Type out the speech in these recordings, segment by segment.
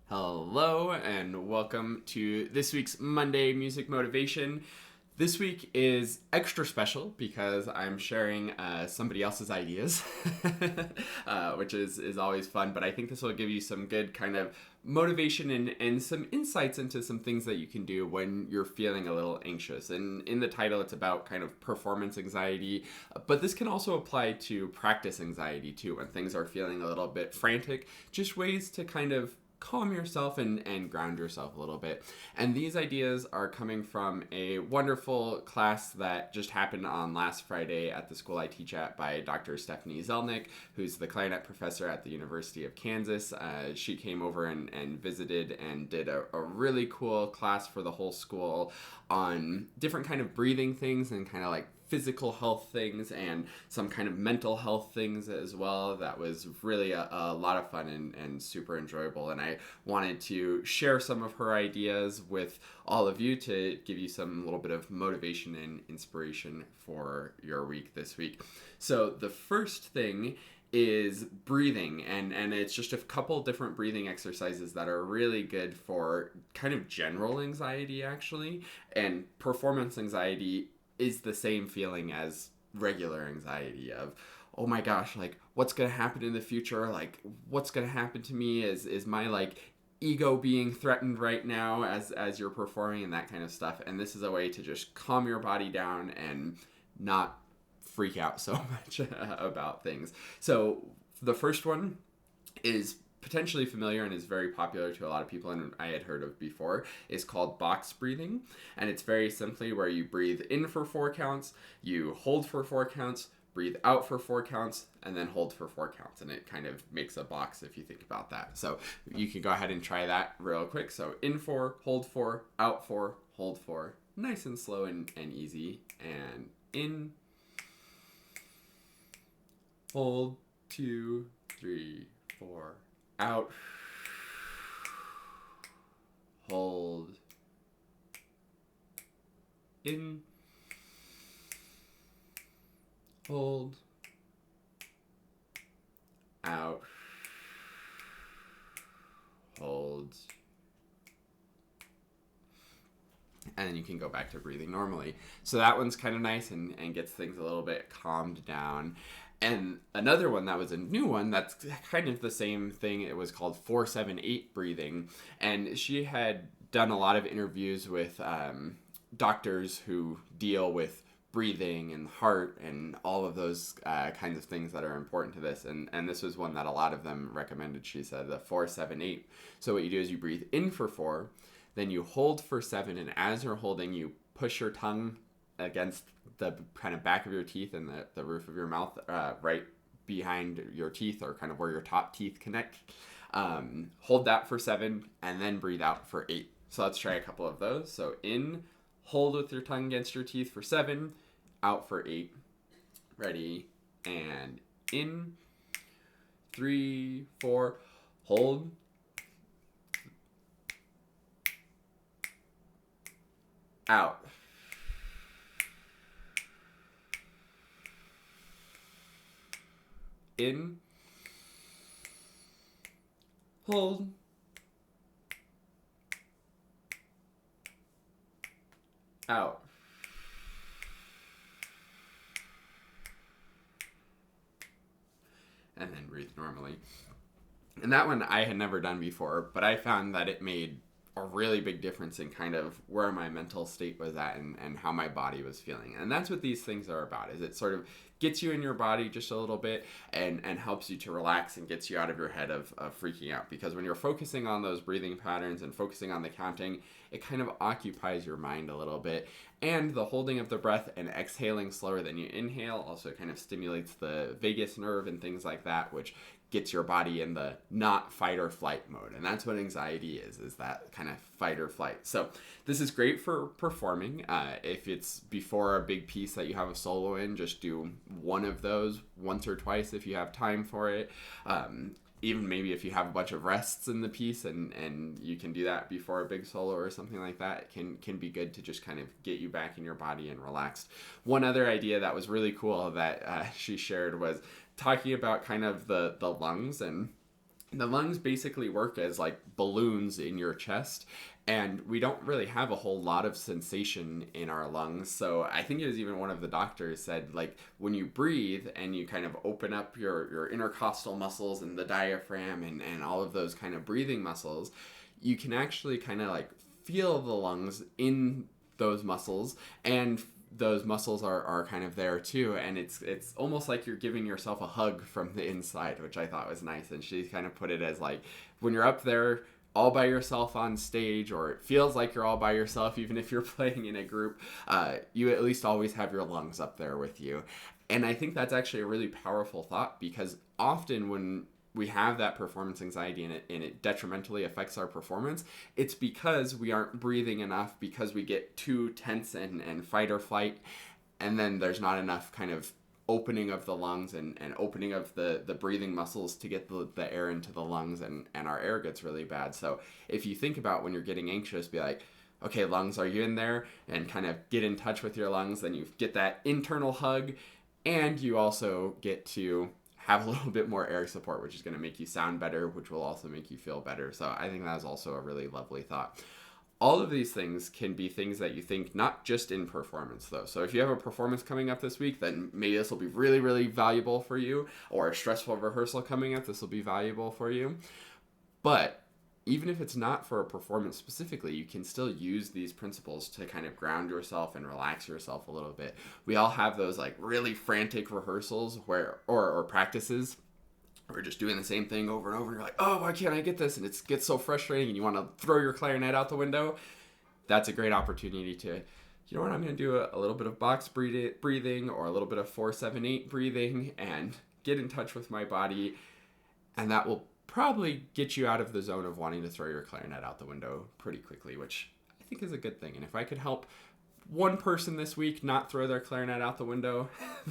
Hello and welcome to this week's Monday Music Motivation. This week is extra special because I'm sharing somebody else's ideas, which is always fun, but I think this will give you some good kind of motivation and some insights into some things that you can do when you're feeling a little anxious. And in the title, it's about kind of performance anxiety, but this can also apply to practice anxiety too, when things are feeling a little bit frantic, just ways to kind of calm yourself and ground yourself a little bit. And these ideas are coming from a wonderful class that just happened on last Friday at the school I teach at by Dr. Stephanie Zelnick, who's the clarinet professor at the University of Kansas. She came over and visited and did a really cool class for the whole school on different kind of breathing things and kind of like physical health things and some kind of mental health things as well. That was really a lot of fun and super enjoyable. And I wanted to share some of her ideas with all of you to give you some little bit of motivation and inspiration for your week this week. So the first thing is breathing, and it's just a couple different breathing exercises that are really good for kind of general anxiety actually, and performance anxiety is the same feeling as regular anxiety of, oh my gosh, like what's going to happen in the future? Like what's going to happen to me? Is my like ego being threatened right now as you're performing and that kind of stuff. And this is a way to just calm your body down and not freak out so much about things. So the first one is potentially familiar and is very popular to a lot of people, and I had heard of before, is called box breathing. And it's very simply where you breathe in for 4 counts, you hold for 4 counts, breathe out for 4 counts, and then hold for 4 counts. And it kind of makes a box if you think about that. So you can go ahead and try that real quick. So in 4, hold 4, out 4, hold 4. Nice and slow and easy. And in, hold, 2, 3, 4, out, hold, in, hold, out, hold, and then you can go back to breathing normally. So that one's kind of nice and gets things a little bit calmed down. And another one that was a new one that's kind of the same thing, it was called 4-7-8 breathing. And she had done a lot of interviews with doctors who deal with breathing and heart and all of those kinds of things that are important to this. And this was one that a lot of them recommended, she said, the 4-7-8. So what you do is you breathe in for 4, then you hold for 7, and as you're holding, you push your tongue against the kind of back of your teeth and the roof of your mouth, right behind your teeth, or kind of where your top teeth connect. Hold that for 7 and then breathe out for 8. So let's try a couple of those. So in, hold with your tongue against your teeth for 7, out for 8. Ready? And in, 3, 4, hold, out. In, hold, out. And then breathe normally. And that one I had never done before, but I found that it made a really big difference in kind of where my mental state was at and how my body was feeling. And that's what these things are about, is it sort of gets you in your body just a little bit and helps you to relax and gets you out of your head of freaking out. Because when you're focusing on those breathing patterns and focusing on the counting, it kind of occupies your mind a little bit. And the holding of the breath and exhaling slower than you inhale also kind of stimulates the vagus nerve and things like that, which gets your body in the not fight or flight mode. And that's what anxiety is that kind of fight or flight. So this is great for performing. If it's before a big piece that you have a solo in, just do one of those once or twice if you have time for it. Even maybe if you have a bunch of rests in the piece and you can do that before a big solo or something like that, it can be good to just kind of get you back in your body and relaxed. One other idea that was really cool that she shared was talking about kind of the lungs and The lungs basically work as like balloons in your chest, and we don't really have a whole lot of sensation in our lungs. So I think it was even one of the doctors said, like, when you breathe and you kind of open up your intercostal muscles and the diaphragm and all of those kind of breathing muscles, you can actually kind of like feel the lungs in those muscles, and those muscles are kind of there too, and it's almost like you're giving yourself a hug from the inside, which I thought was nice. And she kind of put it as like, when you're up there all by yourself on stage, or it feels like you're all by yourself, even if you're playing in a group, you at least always have your lungs up there with you. And I think that's actually a really powerful thought, because often when we have that performance anxiety and it detrimentally affects our performance, it's because we aren't breathing enough, because we get too tense and fight or flight, and then there's not enough kind of opening of the lungs and opening of the breathing muscles to get the air into the lungs, and our air gets really bad. So if you think about when you're getting anxious, be like, okay, lungs, are you in there? And kind of get in touch with your lungs, then you get that internal hug, and you also get to have a little bit more air support, which is going to make you sound better, which will also make you feel better. So I think that is also a really lovely thought. All of these things can be things that you think not just in performance, though. So if you have a performance coming up this week, then maybe this will be really, really valuable for you, or a stressful rehearsal coming up, this will be valuable for you. But even if it's not for a performance specifically, you can still use these principles to kind of ground yourself and relax yourself a little bit. We all have those like really frantic rehearsals where or practices. We're just doing the same thing over and over, and you're like, oh, why can't I get this? And it gets so frustrating, and you want to throw your clarinet out the window. That's a great opportunity to, you know what, I'm going to do a little bit of box breathing, or a little bit of 4-7-8 breathing, and get in touch with my body. And that will probably get you out of the zone of wanting to throw your clarinet out the window pretty quickly, which I think is a good thing. And if I could help one person this week not throw their clarinet out the window,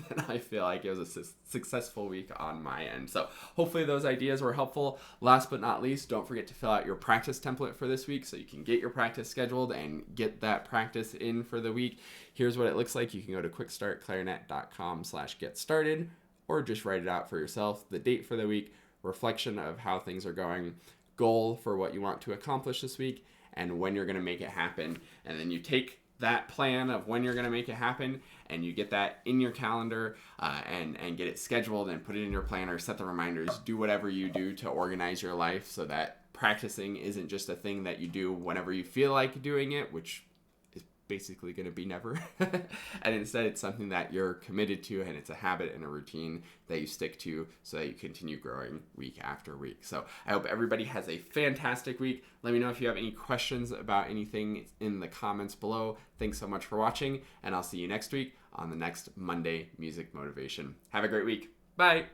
then I feel like it was a successful week on my end. So hopefully those ideas were helpful. Last but not least, don't forget to fill out your practice template for this week so you can get your practice scheduled and get that practice in for the week. Here's what it looks like. You can go to quickstartclarinet.com/get started, or just write it out for yourself. The date for the week, reflection of how things are going, goal for what you want to accomplish this week, and when you're going to make it happen. And then you take that plan of when you're going to make it happen, and you get that in your calendar, and get it scheduled and put it in your planner, set the reminders, do whatever you do to organize your life so that practicing isn't just a thing that you do whenever you feel like doing it, which is basically going to be never. And instead it's something that you're committed to, and it's a habit and a routine that you stick to so that you continue growing week after week. So I hope everybody has a fantastic week. Let me know if you have any questions about anything in the comments below. Thanks so much for watching, and I'll see you next week on the next Monday Music Motivation. Have a great week. Bye.